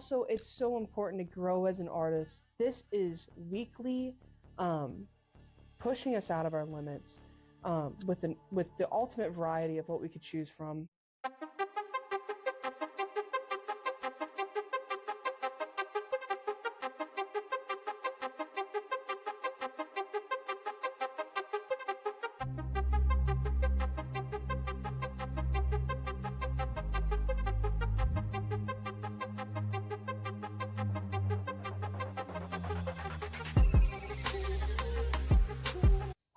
also it's so important to grow as an artist. This is weekly pushing us out of our limits with the ultimate variety of what we could choose from.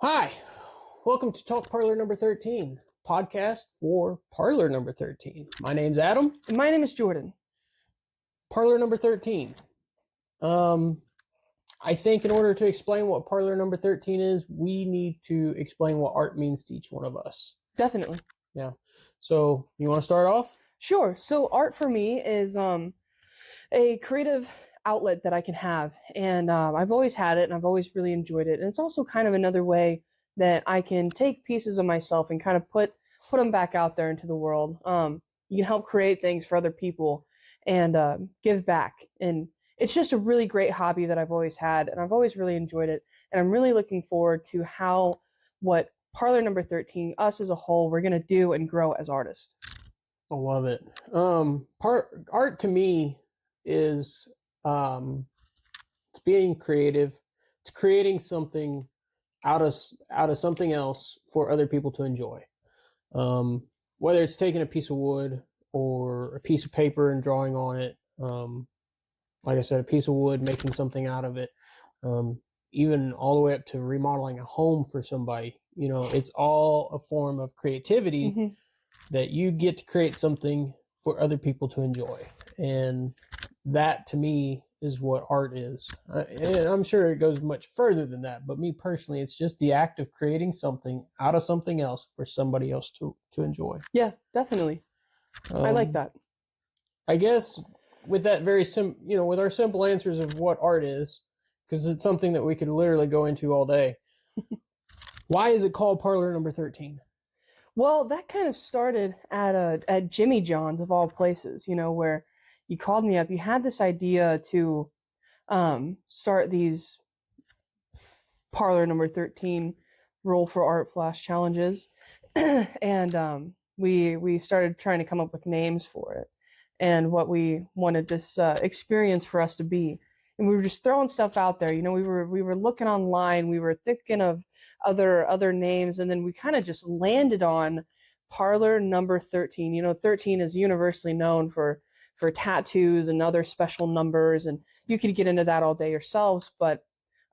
Hi, welcome to Talk Parlor number 13, podcast for Parlor number 13. My name's Adam. And my name is Jordan. Parlor number 13. I think in order to explain what Parlor number 13 is, we need to explain what art means to each one of us. Definitely. Yeah. So, you want to start off? Sure. So art for me is a creative outlet that I can have, and I've always had it, and I've always really enjoyed it. And it's also kind of another way that I can take pieces of myself and kind of put them back out there into the world. You can help create things for other people and give back, and it's just a really great hobby that I've always had, and I've always really enjoyed it. And I'm really looking forward to what Parlor number 13, us as a whole, we're gonna do and grow as artists. I love it. Art to me is it's being creative. It's creating something out of something else for other people to enjoy. Whether it's taking a piece of wood or a piece of paper and drawing on it, like I said, a piece of wood, making something out of it, even all the way up to remodeling a home for somebody. You know, it's all a form of creativity. Mm-hmm. That you get to create something for other people to enjoy. And that to me is what art is. And I'm sure it goes much further than that, but me personally, it's just the act of creating something out of something else for somebody else to enjoy. Yeah, definitely. I like that. I guess with that with our simple answers of what art is, because it's something that we could literally go into all day. Why is it called Parlor number 13? Well, that kind of started at Jimmy John's of all places, where you called me up. You had this idea to start these Parlor number 13 Roll for Art Flash challenges, and we started trying to come up with names for it and what we wanted this experience for us to be. And we were just throwing stuff out there. We were looking online. We were thinking of other names, and then we kind of just landed on Parlor number 13. 13 is universally known for tattoos and other special numbers, and you could get into that all day yourselves. But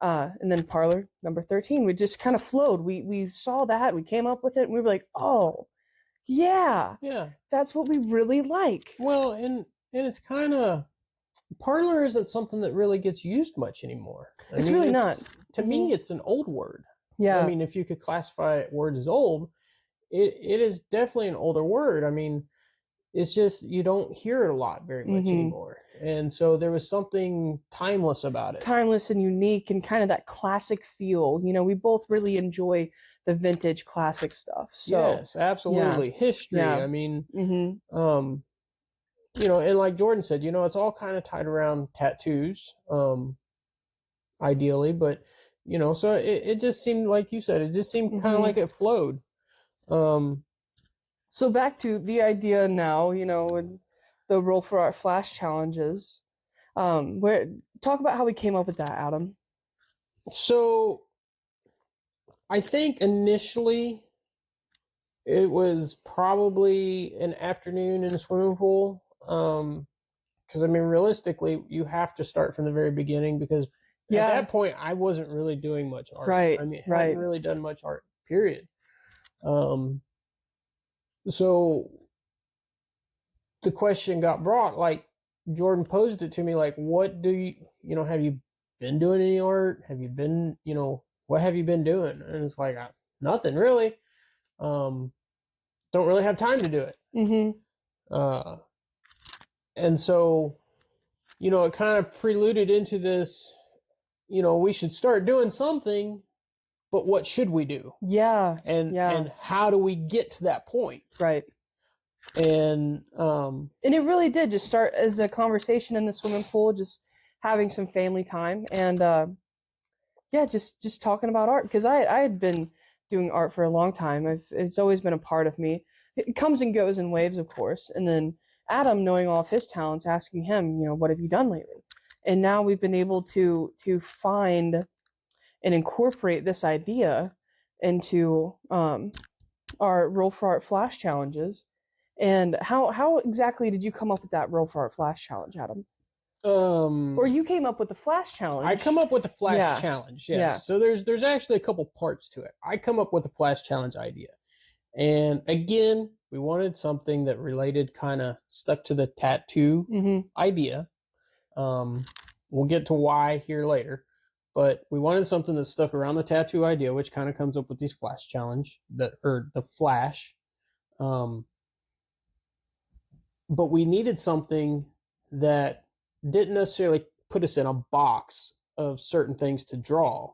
and then Parlor number 13, we just kind of flowed. We saw that, we came up with it, and we were like, oh, yeah, that's what we really like. Well, and it's kind of, Parlor isn't something that really gets used much anymore. It's really not. To me, it's an old word. Yeah. I mean, if you could classify words as old, it is definitely an older word. I mean, it's just you don't hear it a lot very much anymore. And so there was something timeless about it. Timeless and unique and kind of that classic feel. We both really enjoy the vintage classic stuff. So, yes, absolutely. Yeah. History. Yeah. I mean, and like Jordan said, it's all kind of tied around tattoos, ideally, but so it just seemed, like you said, it just seemed kind of like it flowed. So back to the idea now, with the Roll for Art Flash challenges. Talk about how we came up with that, Adam. So I think initially it was probably an afternoon in a swimming pool. Because I mean, realistically, you have to start from the very beginning, because at that point I wasn't really doing much art. Right. I mean, I hadn't really done much art, period. So the question got brought, like Jordan posed it to me, like, what do you, have you been doing any art? Have you been, what have you been doing? And it's like, nothing really. Don't really have time to do it. And so, it kind of preluded into this, we should start doing something, but what should we do? Yeah. And how do we get to that point? Right. And it really did just start as a conversation in the swimming pool, just having some family time, and yeah, just talking about art because I had been doing art for a long time. It's always been a part of me. It comes and goes in waves, of course. And then Adam, knowing all of his talents, asking him, what have you done lately? And now we've been able to find and incorporate this idea into our Roll for Art Flash challenges. And how exactly did you come up with that Roll for Art Flash challenge, Adam? Or you came up with the Flash challenge? I come up with the Flash Yeah. challenge. Yes. Yeah. So there's actually a couple parts to it. I come up with the Flash challenge idea, and again, we wanted something that related, kind of stuck to the tattoo Mm-hmm. idea. We'll get to why here later, but we wanted something that stuck around the tattoo idea, which kind of comes up with these Flash challenge the Flash. But we needed something that didn't necessarily put us in a box of certain things to draw,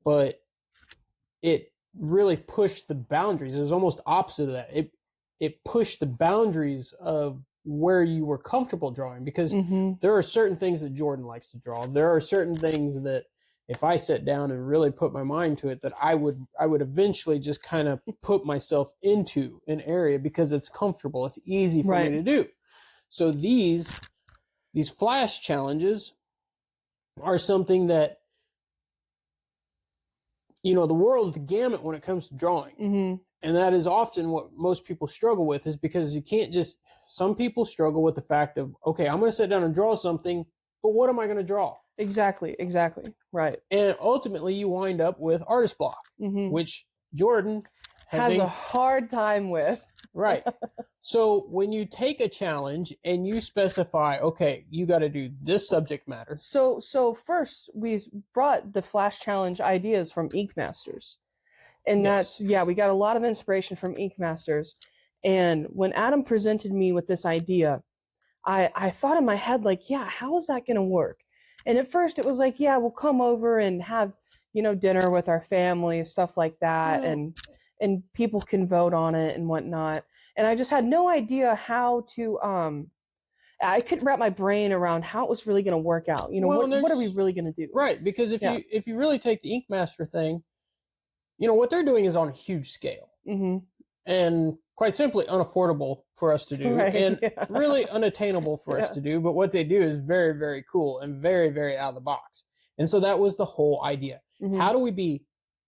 but it really pushed the boundaries. It was almost opposite of that. It pushed the boundaries of where you were comfortable drawing, because Mm-hmm. there are certain things that Jordan likes to draw. There are certain things that if I sat down and really put my mind to it, that I would eventually just kind of put myself into an area because it's comfortable. It's easy for Right. me to do. So these Flash challenges are something that, the world's the gamut when it comes to drawing. Mm-hmm. And that is often what most people struggle with, is because you can't just, some people struggle with the fact of, okay, I'm going to sit down and draw something, but what am I going to draw? Exactly. Right. And ultimately you wind up with artist block, Mm-hmm. which Jordan Has a hard time with. Right. So when you take a challenge and you specify, okay, you got to do this subject matter. So first we brought the Flash challenge ideas from Ink Masters. And Yes. we got a lot of inspiration from Ink Masters. And when Adam presented me with this idea, I thought in my head, like, yeah, how is that going to work? And at first it was like, yeah, we'll come over and have, dinner with our family, stuff like that. And people can vote on it and whatnot. And I just had no idea how to, I couldn't wrap my brain around how it was really going to work out. What are we really going to do? Right. Because if you really take the Ink Master thing, what they're doing is on a huge scale. Mm-hmm. And quite simply unaffordable for us to do, Right, and yeah. really unattainable for us to do. But what they do is very, very cool and very, very out of the box. And so that was the whole idea. Mm-hmm. How do we be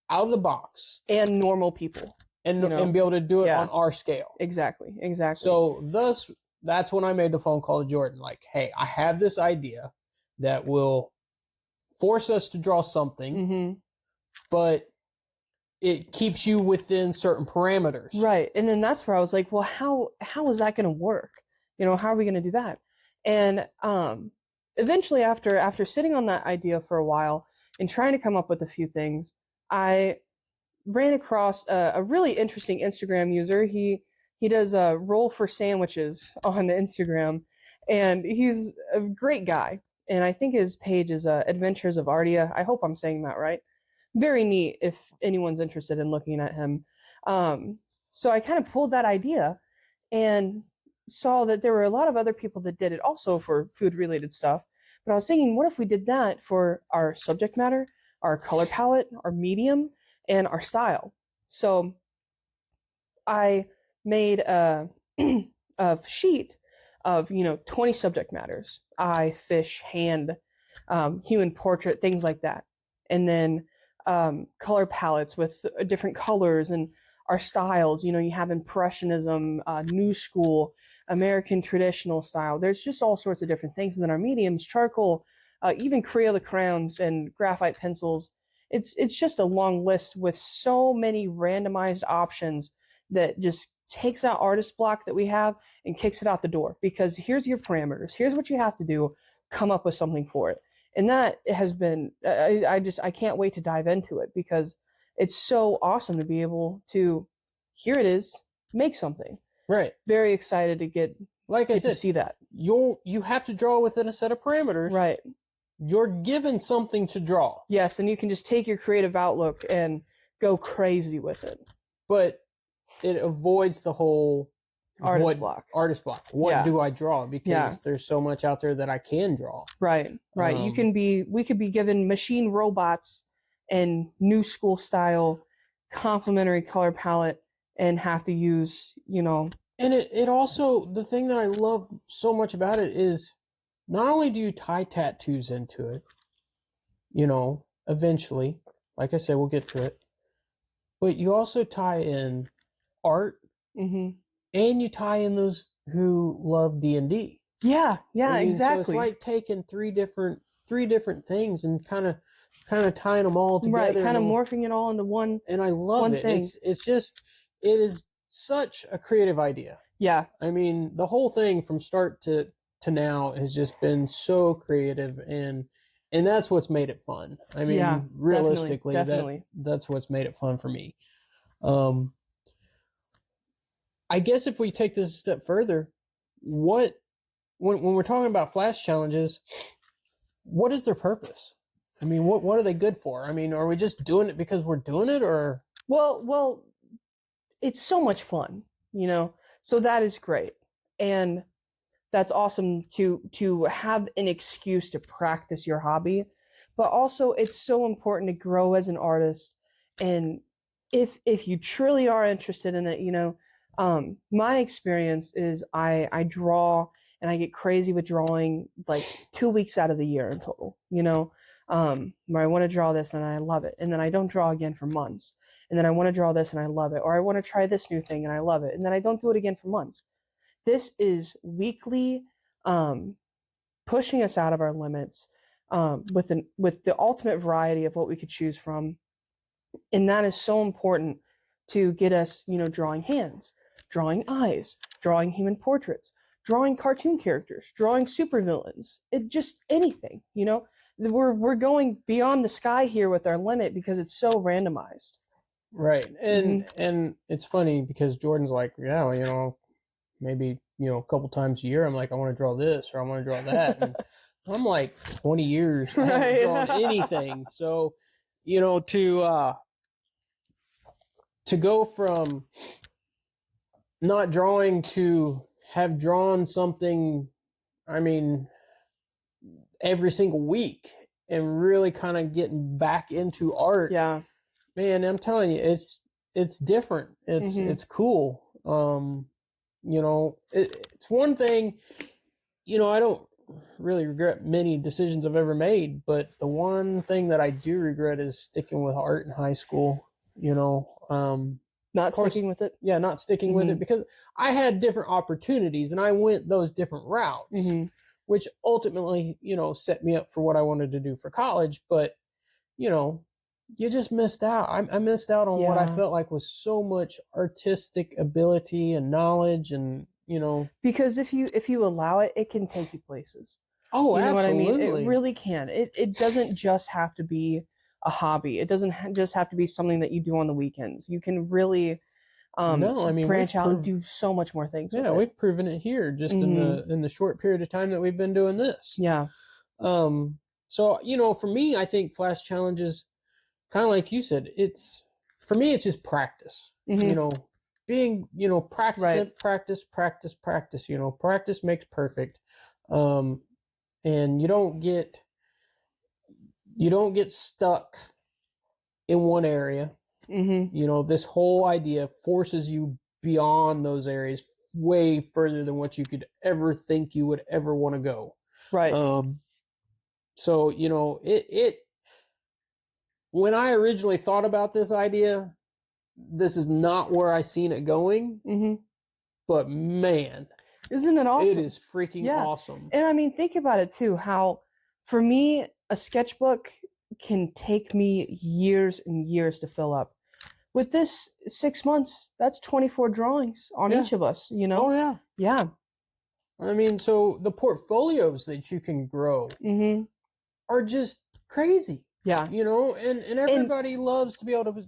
out of the box And normal people. and be able to do it Yeah. on our scale? Exactly. So thus, that's when I made the phone call to Jordan. Like, hey, I have this idea that will force us to draw something, Mm-hmm. but it keeps you within certain parameters. Right. And then that's where I was like, well, how is that going to work? How are we going to do that? And eventually, after sitting on that idea for a while and trying to come up with a few things, I ran across a really interesting Instagram user. He does a roll for sandwiches on Instagram, and he's a great guy. And I think his page is Adventures of Artia. I hope I'm saying that right. Very neat if anyone's interested in looking at him. So I kind of pulled that idea and saw that there were a lot of other people that did it also for food related stuff. But I was thinking, what if we did that for our subject matter, our color palette, our medium, and our style? So I made a sheet of 20 subject matters: eye, fish, hand, human portrait, things like that, and then color palettes with different colors and our styles. You have Impressionism, New School, American Traditional style. There's just all sorts of different things. And then our mediums: charcoal, even Crayola crayons and graphite pencils. It's just a long list with so many randomized options that just takes out artist block that we have and kicks it out the door, because here's your parameters. Here's what you have to do. Come up with something for it. And that has been, I can't wait to dive into it, because it's so awesome to be able to, here it is, make something. Right. Very excited to get to see that. You have to draw within a set of parameters. Right. You're given something to draw. Yes, and you can just take your creative outlook and go crazy with it. But it avoids the whole, Artist block. Artist block. What Yeah. do I draw? Because Yeah. there's so much out there that I can draw. Right. We could be given machine robots and new school style complementary color palette and have to use, And it also, the thing that I love so much about it is not only do you tie tattoos into it, eventually, like I said, we'll get to it, but you also tie in art, mm-hmm. and you tie in those who love D&D. Yeah, exactly. So it's like taking three different things and kind of tying them all together. Right, kind of morphing it all into one. And I love it. Thing. It is such a creative idea. Yeah. I mean, the whole thing from start to now has just been so creative, and that's what's made it fun. I mean, yeah, realistically, definitely. that's what's made it fun for me. I guess if we take this a step further, when we're talking about flash challenges, what is their purpose? I mean, what are they good for? I mean, are we just doing it because we're doing it, or? Well, it's so much fun, so that is great. And that's awesome to have an excuse to practice your hobby, but also it's so important to grow as an artist. And if you truly are interested in it, my experience is I draw and I get crazy with drawing like 2 weeks out of the year in total, where I want to draw this and I love it, and then I don't draw again for months, and then I want to draw this and I love it, or I want to try this new thing and I love it, and then I don't do it again for months. This is weekly, pushing us out of our limits, with the ultimate variety of what we could choose from, and that is so important to get us, drawing hands, drawing eyes, drawing human portraits, drawing cartoon characters, drawing supervillains. It just anything, We're going beyond the sky here with our limit because it's so randomized. Right, and it's funny because Jordan's like, yeah, maybe a couple times a year I'm like, I want to draw this or I want to draw that, and I'm like 20 years I haven't drawn anything. So to go from not drawing to have drawn something, I mean, every single week, and really kind of getting back into art. Yeah, man, I'm telling you, it's different. It's cool. It's one thing, I don't really regret many decisions I've ever made, but the one thing that I do regret is sticking with art in high school, not sticking with it. Yeah, not sticking with it, because I had different opportunities and I went those different routes, which ultimately, set me up for what I wanted to do for college. But, you just missed out. I missed out on what I felt like was so much artistic ability and knowledge, and because if you allow it, it can take you places. Oh, you know absolutely. what I mean? It really can. It doesn't just have to be a hobby. It doesn't just have to be something that you do on the weekends. You can really branch out and do so much more things. Yeah, we've proven it here just in the short period of time that we've been doing this. Yeah. So for me, I think flash challenges, kind of like you said, for me it's just practice. Being practice, right. practice. Practice makes perfect. And you don't get stuck in one area. This whole idea forces you beyond those areas, way further than what you could ever think you would ever want to go. Right. So it when I originally thought about this idea, this is not where I seen it going. But man, isn't it awesome? It is freaking awesome. And I mean, think about it too, how for me a sketchbook can take me years and years to fill up. With this 6 months, that's 24 drawings on each of us, Oh yeah. Yeah. I mean, so the portfolios that you can grow are just crazy. Yeah. And everybody loves to be able to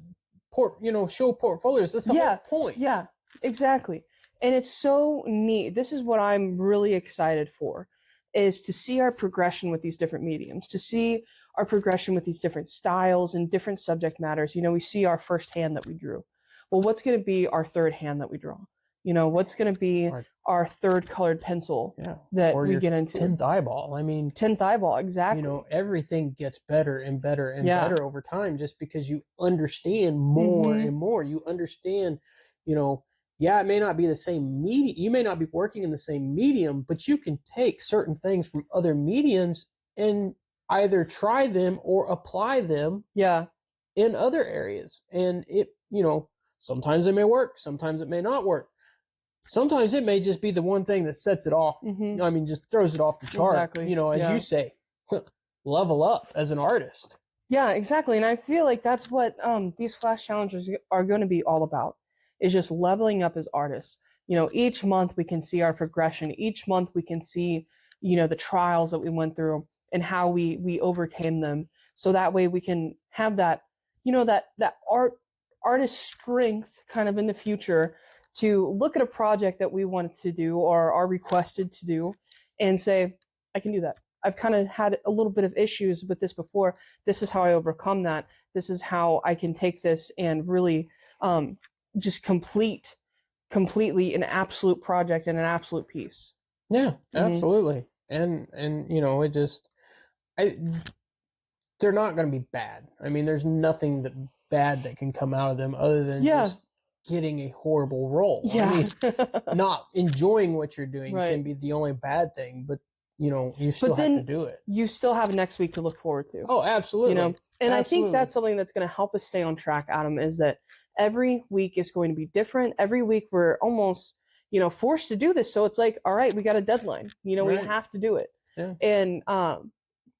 show portfolios. That's the whole point. Yeah, exactly. And it's so neat. This is what I'm really excited for, is to see our progression with these different mediums, to see our progression with these different styles and different subject matters. We see our first hand that we drew. Well, what's going to be our third hand that we draw? You know, what's going to be Or- our third colored pencil yeah, that or we your get into? 10th eyeball. I mean, 10th eyeball, exactly. you know, everything gets better and better and Yeah. better over time, just because you understand more Mhm. and more. You understand, you know, yeah, it may not be the same medium. You may not be working in the same medium, but you can take certain things from other mediums and either try them or apply them Yeah. in other areas. And it, you know, sometimes it may work, sometimes it may not work. Sometimes it may just be the one thing that sets it off. Mhm. I mean, just throws it off the chart. Exactly. You know, as Yeah. you say, level up as an artist. Yeah, exactly. And I feel like that's what these flash challenges are going to be all about, is just leveling up as artists. You know, each month we can see our progression. Each month we can see, you know, the trials that we went through and how we overcame them. So that way we can have that, you know, that artist strength kind of in the future to look at a project that we wanted to do or are requested to do and say, I can do that. I've kind of had a little bit of issues with this before. This is how I overcome that. This is how I can take this and really just completely an absolute project and an absolute piece. Yeah, Mhm. absolutely. And you know, it just I they're not going to be bad. I mean, there's nothing that bad that can come out of them other than Yeah. just getting a horrible role. I Yeah. mean, not enjoying what you're doing Right. can be the only bad thing, but you know, you still have to then do it. you still have next week to look forward to. Oh, absolutely. You know, and I think Absolutely. that's something that's going to help us stay on track, Adam, is that every week is going to be different. Every week we're almost, you know, forced to do this. So it's like, all right, we got a deadline. You know, we Right. have to do it. Yeah. And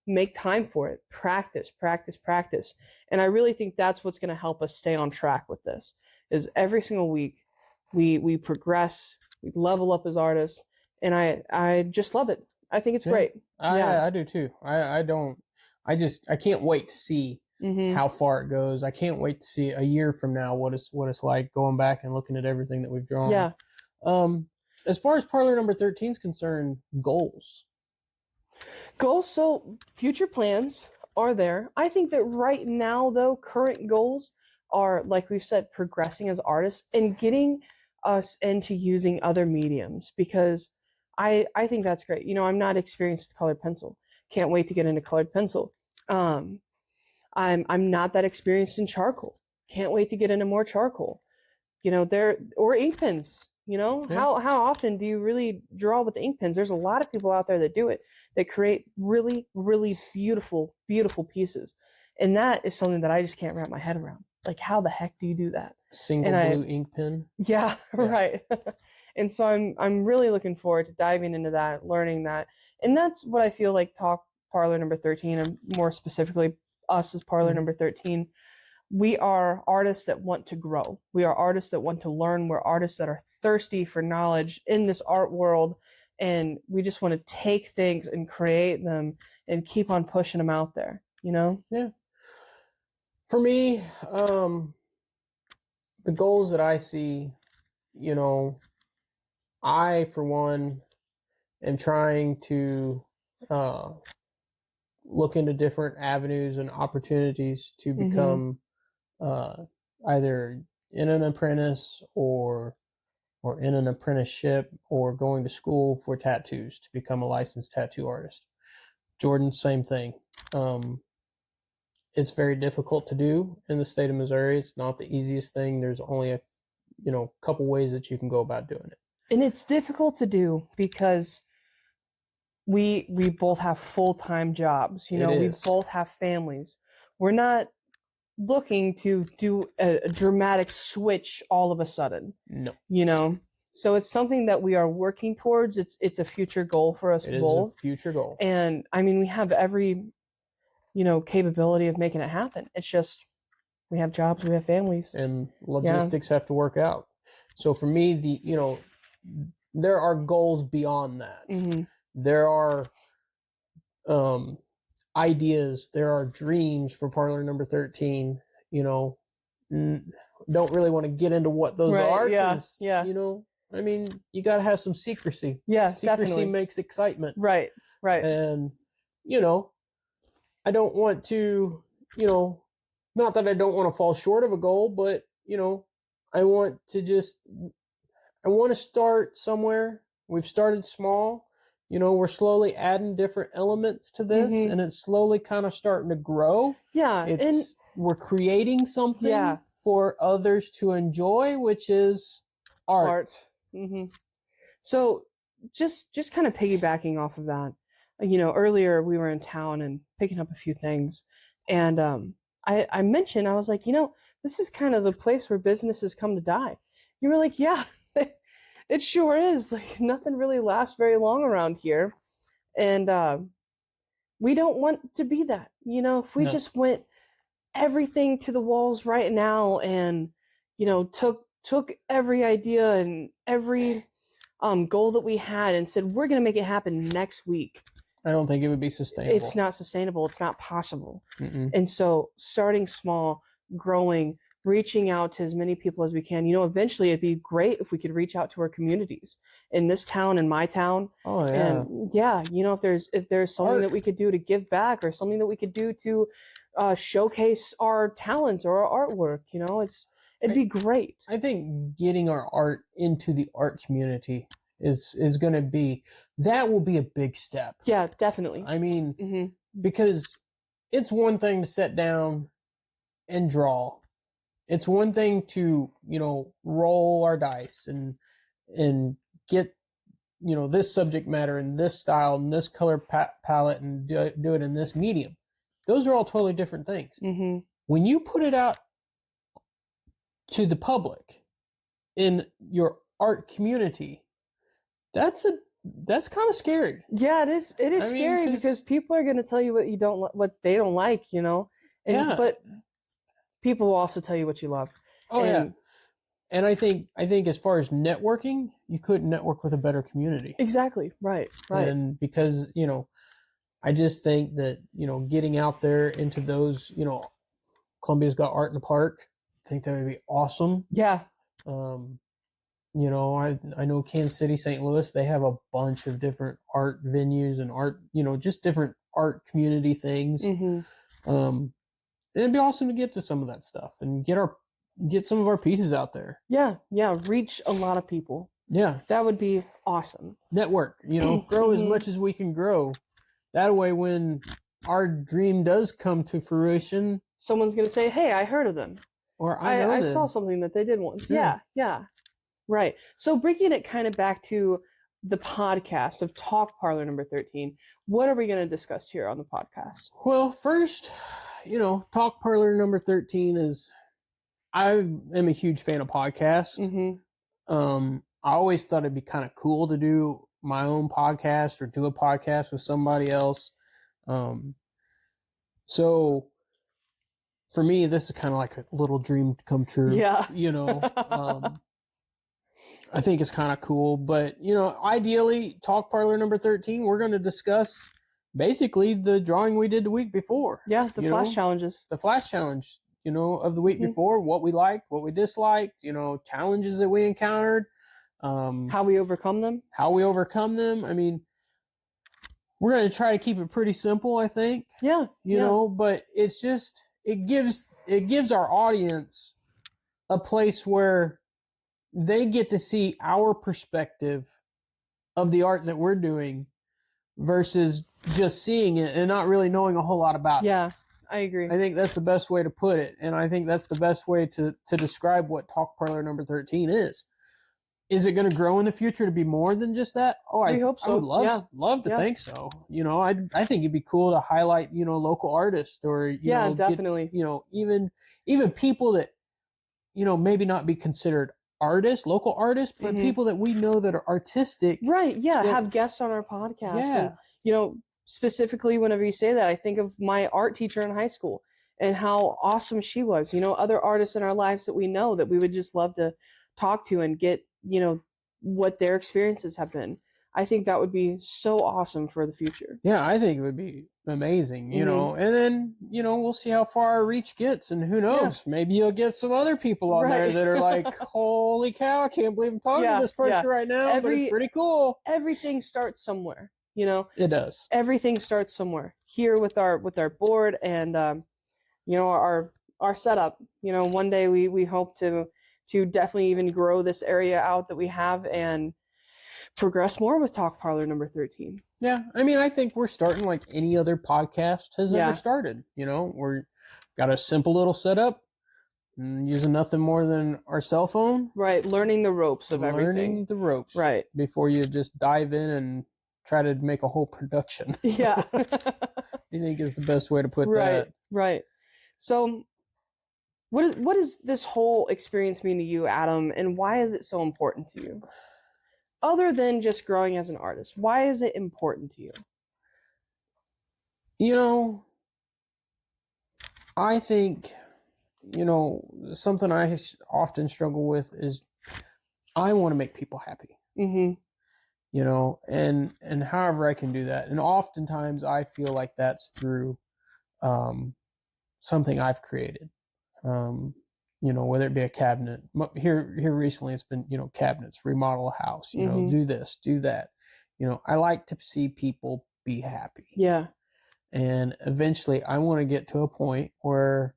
make time for it. Practice, practice, practice. And I really think that's what's going to help us stay on track with this. Is every single week we progress, we level up as artists, and I just love it. I think it's Yeah. great. Yeah. I do too. I don't. I can't wait to see Mm-hmm. how far it goes. I can't wait to see a year from now what it's like going back and looking at everything that we've drawn. Yeah. As far as Parlor number 13 is concerned, goals. Goals. So future plans are there. I think that right now, though, current goals are, like we've said, progressing as artists and getting us into using other mediums, because I think that's great. You know, I'm not experienced with colored pencil. Can't wait to get into colored pencil. Um, I'm not that experienced in charcoal. Can't wait to get into more charcoal. You know, there, or ink pens. You know, Yeah. how often do you really draw with ink pens? There's a lot of people out there that do it, that create really beautiful pieces, and that is something that I just can't wrap my head around. Like, how the heck do you do that? Single And blue ink pen. yeah, Yeah. right. And so I'm really looking forward to diving into that, learning that, and that's what I feel like Talk Parlor number 13, and more specifically us as Parlor Mhm. number 13. We are artists that want to grow. We are artists that want to learn. We're artists that are thirsty for knowledge in this art world. And we just want to take things and create them and keep on pushing them out there, you know? Yeah. For me, the goals that I see, you know, I, for one, am trying to look into different avenues and opportunities to Mm-hmm. become either in an apprentice or in an apprenticeship or going to school for tattoos to become a licensed tattoo artist. Jordan, same thing. It's very difficult to do in the state of Missouri. It's not the easiest thing. There's only a couple ways that you can go about doing it. And it's difficult to do because we both have full-time jobs, you It know, we is. both have families. We're not looking to do a dramatic switch all of a sudden. No, You know, so it's something that we are working towards. It's a future goal for us it is a both, future goal. and I mean, we have every, you know, capability of making it happen. It's just we have jobs, we have families. And logistics have to work out. So for me, there are goals beyond that. Mm-hmm. There are ideas, there are dreams for Parlor number 13. You know, don't really want to get into what those Right, are, yeah, 'cause, yeah. you know, I mean, you got to have some secrecy. Yeah, Secrecy definitely. makes excitement. Right, right. And, you know, I don't want to, you know, not that I don't want to fall short of a goal, but, you know, I want to just I want to start somewhere. We've started small. We're slowly adding different elements to this, and it's slowly kind of starting to grow. Yeah, We're creating something for others to enjoy, which is art. So just kind of piggybacking off of that, earlier we were in town and picking up a few things, and I mentioned, I was like, this is kind of the place where businesses come to die. You were like, yeah, it sure is. Like, nothing really lasts very long around here, and we don't want to be that. If we just went everything to the walls right now and took every idea and every goal that we had and said we're going to make it happen next week, I don't think it would be sustainable. It's not sustainable. It's not possible. Mm-mm. And so starting small, growing, reaching out to as many people as we can. Eventually it'd be great if we could reach out to our communities in this town, in my town. Oh yeah. And yeah, if there's something that we could do to give back, or something that we could do to showcase our talents or our artwork, it'd be great. I think getting our art into the art community is going to be, that will be a big step. Yeah, definitely. I mean, because it's one thing to sit down and draw. It's one thing to, roll our dice and get, this subject matter and this style and this color palette and do it in this medium. Those are all totally different things. When you put it out to the public in your art community, that's kind of scary. Yeah, it is. It is scary because people are going to tell you what they don't like, but people will also tell you what you love. Oh yeah. And I think as far as networking, you couldn't network with a better community. Exactly. Right. And because, I just think that, getting out there into those, Columbia's got Art in the Park. I think that would be awesome. Yeah. I know Kansas City, St. Louis, they have a bunch of different art venues and art, just different art community things. It'd be awesome to get to some of that stuff and get some of our pieces out there. Yeah. Reach a lot of people. Yeah. That would be awesome. Network, grow as much as we can grow. That way, when our dream does come to fruition, someone's going to say, hey, I heard of them. Or I saw something that they did once. Yeah. Right. So bringing it kind of back to the podcast of Talk Parlor number 13, what are we going to discuss here on the podcast? Well, first, Talk Parlor number 13 is, I am a huge fan of podcasts. I always thought it'd be kind of cool to do my own podcast or do a podcast with somebody else. So for me, this is kind of like a little dream come true. Yeah. I think it's kind of cool, but ideally, Talk Parlor number 13, we're going to discuss basically the drawing we did the week before. Yeah, the flash challenges. The flash challenge, of the week before, what we liked, what we disliked, challenges that we encountered. How we overcome them. I mean, we're going to try to keep it pretty simple, I think. Yeah. But it's just, it gives our audience a place where they get to see our perspective of the art that we're doing versus just seeing it and not really knowing a whole lot about it. Yeah, I agree. I think that's the best way to put it. And I think that's the best way to describe what Talk Parlor number 13 is. Is it going to grow in the future to be more than just that? Oh, I hope so. I would love to think so. I think it'd be cool to highlight, local artists or, definitely. Even people that, maybe not be considered artists, local artists, but people that we know that are artistic. Right. Yeah. Have guests on our podcast. Yeah. And, specifically whenever you say that, I think of my art teacher in high school and how awesome she was. Other artists in our lives that we know that we would just love to talk to and get, what their experiences have been. I think that would be so awesome for the future. Yeah, I think it would be amazing, and then, we'll see how far our reach gets, and who knows, maybe you'll get some other people on there that are like, holy cow, I can't believe I'm talking to this person right now, but it's pretty cool. Everything starts somewhere, It does. Everything starts somewhere. Here with our board and, our setup. One day we hope to to definitely even grow this area out that we have and progress more with Talk Parlor number 13. Yeah, I mean, I think we're starting like any other podcast has Yeah. ever started. You know, we're got a simple little setup, using nothing more than our cell phone, Right, learning the ropes of learning everything. the ropes, Right. before you just dive in and try to make a whole production. Yeah. You think is the best way to put Right, that? right. So what does this whole experience mean to you, Adam, and why is it so important to you? Other than just growing as an artist, why is it important to you? You know, I think, something I often struggle with is I want to make people happy. Mm-hmm. And however I can do that, and oftentimes I feel like that's through something I've created. Whether it be a cabinet. Here recently, it's been cabinets, remodel a house, Mm-hmm. do this, do that. I like to see people be happy. Yeah. And eventually, I want to get to a point where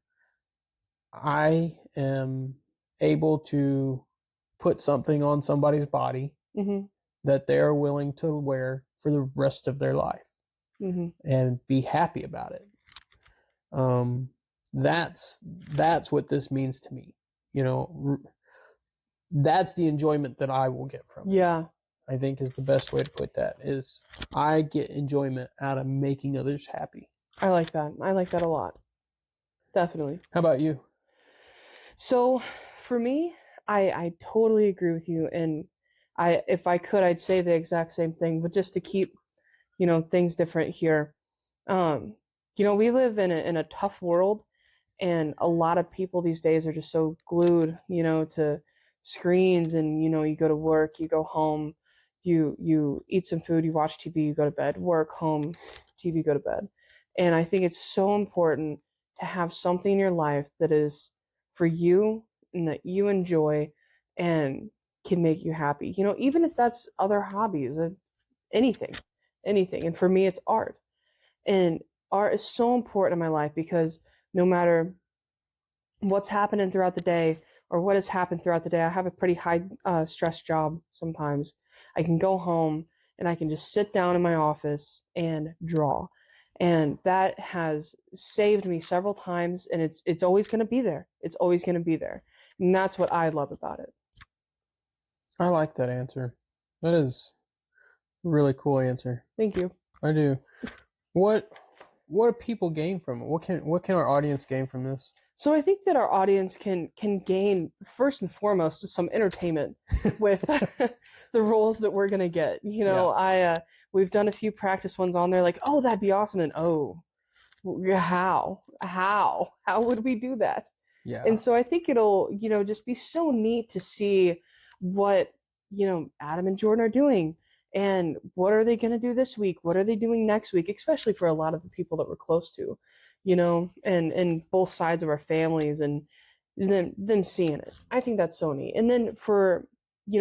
I am able to put something on somebody's body Mm-hmm. that they are willing to wear for the rest of their life, Mm-hmm. and be happy about it. That's what this means to me. That's the enjoyment that I will get from it. Yeah. I think is the best way to put that, is I get enjoyment out of making others happy. I like that. I like that a lot. Definitely. How about you? So for me, I totally agree with you, and if I could, I'd say the exact same thing, but just to keep things different here. We live in a tough world, and a lot of people these days are just so glued to screens, and you go to work, you go home, you eat some food, you watch TV, you go to bed, work, home, TV, go to bed. And I think it's so important to have something in your life that is for you and that you enjoy and can make you happy, even if that's other hobbies, anything. And for me, it's art. And art is so important in my life because no matter what's happening throughout the day or what has happened throughout the day, I have a pretty high stress job sometimes. I can go home and I can just sit down in my office and draw. And that has saved me several times, and it's always going to be there. It's always going to be there. And that's what I love about it. I like that answer. That is a really cool answer. Thank you. I do. What do people gain from it? What can our audience gain from this? So I think that our audience can gain, first and foremost, some entertainment with the roles that we're gonna get. We've done a few practice ones on there, like, oh, that'd be awesome, and oh, how would we do that? Yeah. And so I think it'll just be so neat to see what Adam and Jordan are doing, and what are they gonna do this week? What are they doing next week? Especially for a lot of the people that we're close to. And both sides of our families, and them seeing it. I think that's so neat. And then for,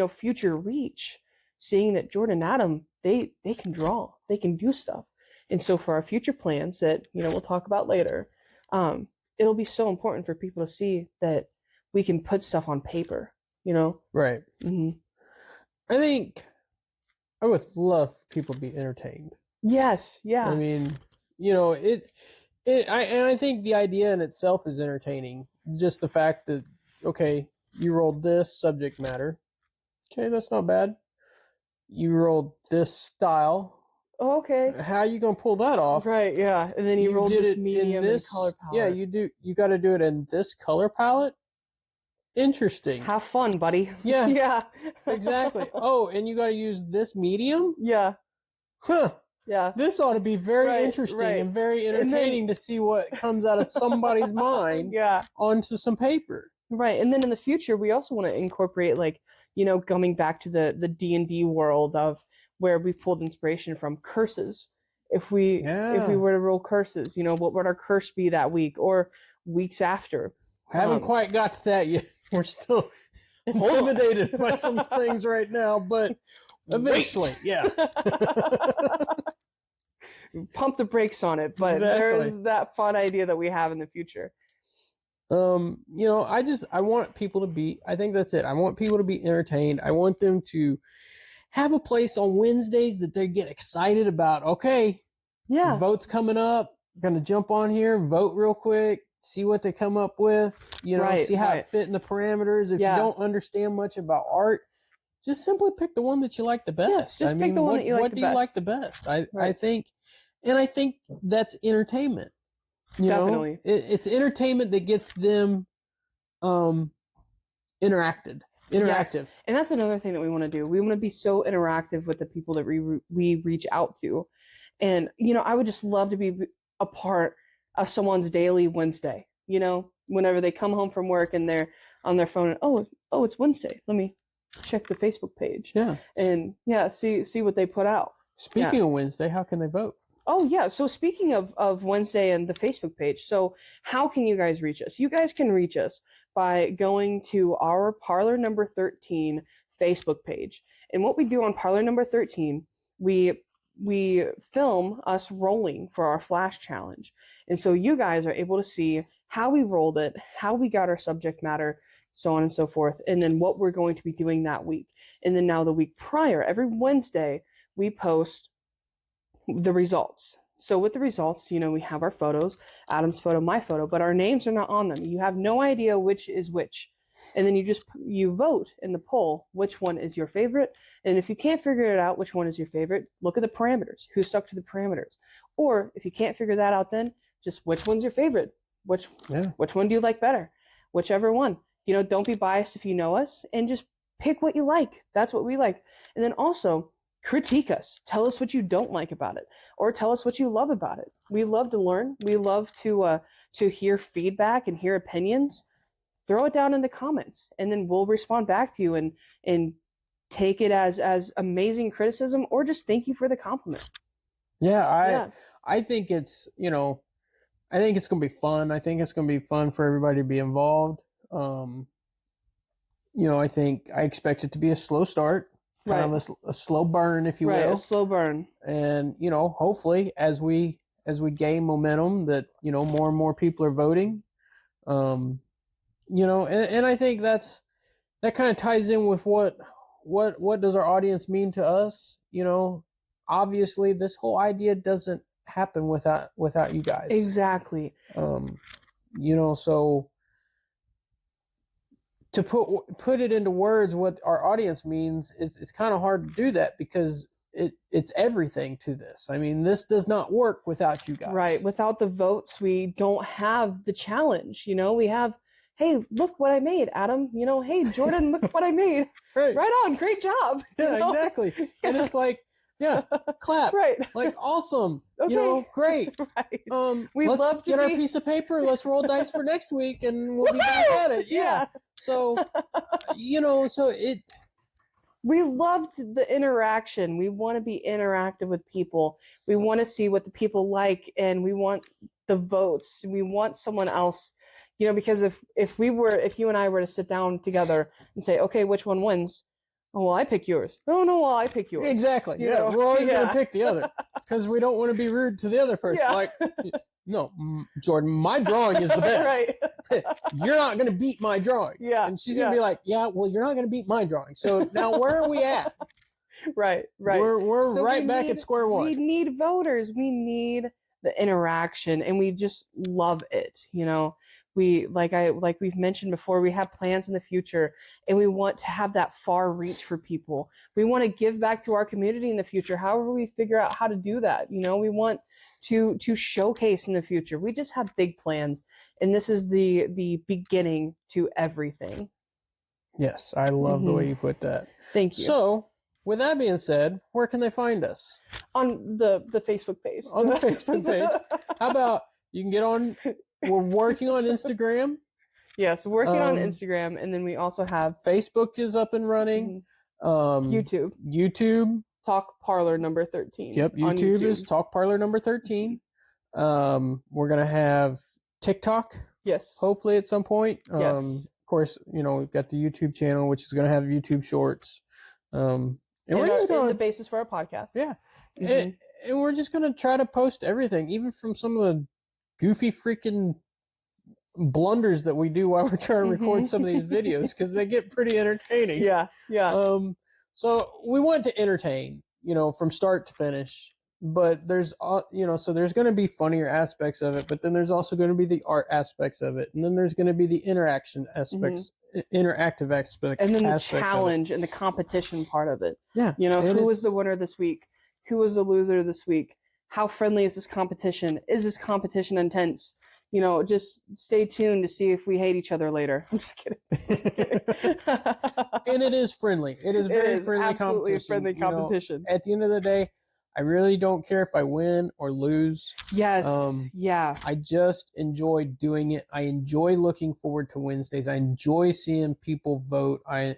future reach, seeing that Jordan and Adam, they can draw, they can do stuff. And so for our future plans that, we'll talk about later, it'll be so important for people to see that we can put stuff on paper, Right. Mm-hmm. I think I would love people to be entertained. Yes. Yeah. I mean, I think the idea in itself is entertaining. Just the fact that, okay, you rolled this subject matter. Okay, that's not bad. You rolled this style. Oh, okay. How are you gonna pull that off? Right. Yeah. And then you rolled did this it medium in this and color palette. Yeah, you do. You got to do it in this color palette. Interesting. Have fun, buddy. Yeah. Yeah. Exactly. Oh, and you got to use this medium. Yeah. Huh. Yeah. This ought to be very Right, interesting right. and very entertaining to see what comes out of somebody's mind Yeah. onto some paper. Right. And then in the future, we also want to incorporate, like, coming back to the D&D world of where we pulled inspiration from curses. If we were to roll curses, what would our curse be that week or weeks after? Haven't quite got to that yet. We're still intimidated by some things right now, but eventually, yeah. Pump the brakes on it, but there is that fun idea that we have in the future. I want people to be, I think that's it. I want people to be entertained. I want them to have a place on Wednesdays that they get excited about. Okay, Yeah. vote's coming up. Gonna jump on here, vote real quick, see what they come up with, Right, see how right. it fit in the parameters. If Yeah. you don't understand much about art, just simply pick the one that you like the best. just pick the one that you like what the do you like best. the best? I Right. think that's entertainment. Definitely. It's entertainment that gets them interactive. Yes. And that's another thing that we want to do. We want to be so interactive with the people that we reach out to. And, I would just love to be a part of someone's daily Wednesday, whenever they come home from work and they're on their phone and, oh, it's Wednesday. Let me check the Facebook page. Yeah. And see what they put out. Speaking of Wednesday, how can they vote? Oh, yeah. So speaking of Wednesday and the Facebook page, so how can you guys reach us? You guys can reach us by going to our Parlor Number 13 Facebook page. And what we do on Parlor Number 13, we film us rolling for our Flash Challenge. And so you guys are able to see how we rolled it, how we got our subject matter, so on and so forth, and then what we're going to be doing that week. And then now the week prior, every Wednesday, we post the results. So with the results, we have our photos, Adam's photo, my photo, but our names are not on them. You have no idea which is which. And then you vote in the poll which one is your favorite. And if you can't figure it out which one is your favorite, look at the parameters. Who stuck to the parameters? Or if you can't figure that out, then just which one's your favorite? Which one do you like better? Whichever one. Don't be biased if you know us, and just pick what you like. That's what we like. And then also critique us. Tell us what you don't like about it, or tell us what you love about it. We love to learn. We love to hear feedback and hear opinions. Throw it down in the comments, and then we'll respond back to you and take it as amazing criticism, or just thank you for the compliment. I think it's I think it's gonna be fun. I think it's gonna be fun for everybody to be involved. I expect it to be a slow start, kind of a slow burn, if you will. A slow burn. And hopefully, as we gain momentum, that more and more people are voting. And I think that kind of ties in with what does our audience mean to us. Obviously, this whole idea doesn't happen without you guys. Exactly. So to put it into words what our audience means, it's kind of hard to do that, because it's everything to this. I mean, this does not work without you guys. Right. Without the votes, we don't have the challenge. We have, hey, look what I made, Adam. Hey, Jordan, look what I made. Right on. Great job. Yeah, exactly. And it's like, yeah, clap. Right. Like, awesome. Okay. Great. Right. Let's get our piece of paper. Let's roll dice for next week, and we'll be back at it. Yeah. So, we loved the interaction. We want to be interactive with people. We want to see what the people like, and we want the votes. We want someone else, because if you and I were to sit down together and say, okay, which one wins? Oh, well, I pick yours. Oh, no, well, I pick yours. Exactly. Yeah, we're always going to pick the other, because we don't want to be rude to the other person. Yeah. Like, no, Jordan, my drawing is the best. Right. You're not going to beat my drawing. Yeah. And she's going to be like, yeah, well, you're not going to beat my drawing. So now where are we at? Right. We're so right back at square one. We need voters. We need the interaction, and we just love it. We like we've mentioned before, we have plans in the future, and we want to have that far reach for people. We want to give back to our community in the future. However we figure out how to do that, we want to showcase in the future. We just have big plans, and this is the beginning to everything. Yes, I love the way you put that. Thank you. So, with that being said, where can they find us? On the Facebook page. On the Facebook page. How about you can get on? We're working on Instagram. Yes, working on Instagram, and then we also have Facebook is up and running. YouTube. Talk Parlor Number 13. Yep, YouTube is Talk Parlor Number 13. We're gonna have TikTok. Yes. Hopefully at some point. Yes. Of course, we've got the YouTube channel, which is gonna have YouTube Shorts. And we're just going the basis for our podcast. Yeah. And we're just gonna try to post everything, even from some of the goofy freaking blunders that we do while we're trying to record some of these videos, because they get pretty entertaining. Yeah, yeah. So we want to entertain, from start to finish. But there's, so there's going to be funnier aspects of it, but then there's also going to be the art aspects of it, and then there's going to be the interaction aspects, interactive aspect, and then the aspects challenge and the competition part of it. Yeah, who was the winner this week? Who was the loser this week? How friendly is this competition? Is this competition intense? Just stay tuned to see if we hate each other later. I'm just kidding. And it is friendly. It is very friendly absolutely competition. friendly competition. At the end of the day, I really don't care if I win or lose. Yes. Yeah. I just enjoy doing it. I enjoy looking forward to Wednesdays. I enjoy seeing people vote. I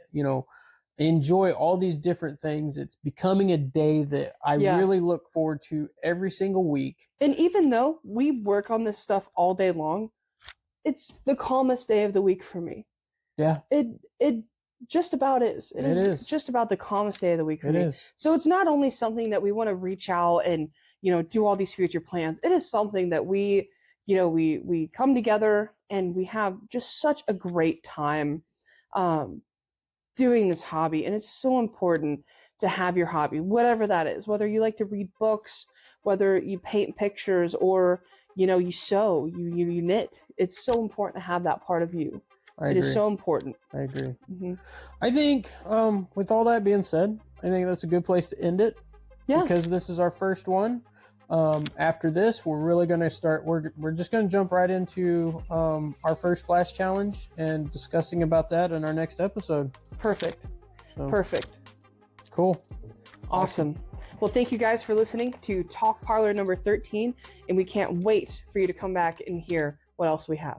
enjoy all these different things. It's becoming a day that I really look forward to every single week. And even though we work on this stuff all day long, it's the calmest day of the week for me. Yeah. It just about is. It is just about the calmest day of the week for me. It is. So it's not only something that we want to reach out and, do all these future plans. It is something that we come together and we have just such a great time doing this hobby. And it's so important to have your hobby, whatever that is, whether you like to read books, whether you paint pictures, or, you sew, you knit. It's so important to have that part of you. It is so important. I agree. Mm-hmm. I think, with all that being said, I think that's a good place to end it. Yeah. Because this is our first one. After this, we're really going to start. We're just going to jump right into our first Flash challenge and discussing about that in our next episode. Perfect. So, Perfect. Cool. Awesome. Well, thank you guys for listening to Talk Parlor number 13, and we can't wait for you to come back and hear what else we have.